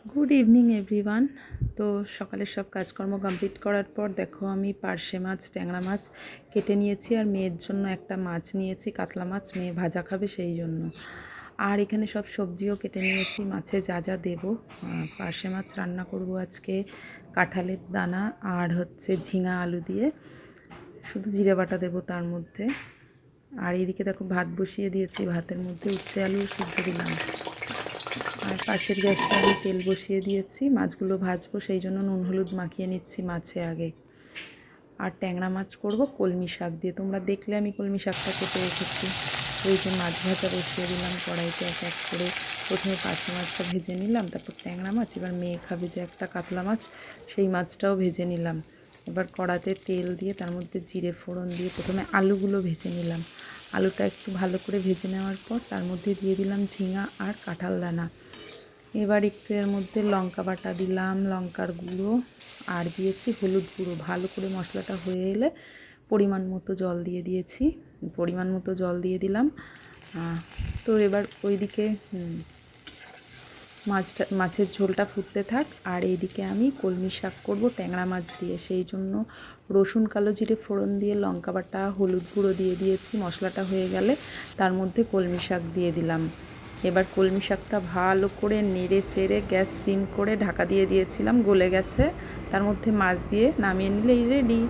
Good evening everyone. তো সকালের সব কাজকর্ম কমপ্লিট করার পর দেখো আমি পার্শে মাছ, ট্যাংরা মাছ কেটে নিয়েছি, আর মেয়ের জন্য একটা মাছ নিয়েছি, কাতলা মাছ। মেয়ে ভাজা খাবে সেই জন্য। আর এখানে সব সবজিও কেটে নিয়েছি, মাছে যা যা দেবো। পার্শে মাছ রান্না করব আজকে কাঁঠালের দানা আর ঝিঙা আলু দিয়ে, শুধু জিরে বাটা দেবো তার মধ্যে। আর এদিকে দেখো ভাত বসিয়ে দিয়েছি, ভাতের মধ্যে উচ্ছে আলু সিদ্ধ দিলাম। আর পাশের গ্যাসে আমি তেল বসিয়ে দিয়েছি, মাছগুলো ভাজবো, সেই জন্য নুন হলুদ মাখিয়ে নিচ্ছি মাছে আগে। আর ট্যাংরা মাছ করব কলমি শাক দিয়ে। তোমরা দেখলে আমি কলমি শাকটা কেটে রেখেছি। ওই যে মাছ ভাজা বসিয়ে দিলাম কড়াইতে, এক এক করে। প্রথমে পার্শে মাছটা ভেজে নিলাম, তারপর ট্যাংরা মাছ। এবার মেয়ে খাবে যে একটা কাতলা মাছ, সেই মাছটাও ভেজে নিলাম। এবার কড়াতে তেল দিয়ে তার মধ্যে জিরে ফোড়ন দিয়ে প্রথমে আলুগুলো ভেজে নিলাম। আলুটা একটু ভালো করে ভেজে নেওয়ার পর তার মধ্যে দিয়ে দিলাম ঝিঙা আর কাঁঠাল দানা। এবার একটু এর মধ্যে লঙ্কা বাটা দিলাম, লঙ্কার গুঁড়ো, আর দিয়েছি হলুদ গুঁড়ো। ভালো করে মশলাটা হয়ে এলে পরিমাণ মতো জল দিয়ে দিয়েছি, পরিমাণ মতো জল দিয়ে দিলাম। তো এবার ওইদিকে মাছের ঝোলটা ফুটতে থাক, আর এইদিকে আমি কলমি শাক করব ট্যাংরা মাছ দিয়ে। সেই জন্য রসুন কালো জিরে ফোড়ন দিয়ে লঙ্কা বাটা হলুদ গুঁড়ো দিয়ে দিয়েছি। মশলাটা হয়ে গেলে তার মধ্যে কলমি শাক দিয়ে দিলাম। এবার কলমি শাকটা ভালো করে নেড়ে চেড়ে গ্যাস সিম করে ঢাকা দিয়ে দিয়েছিলাম, গলে গেছে। তার মধ্যে মাছ দিয়ে নামিয়ে নিলেই রেডি।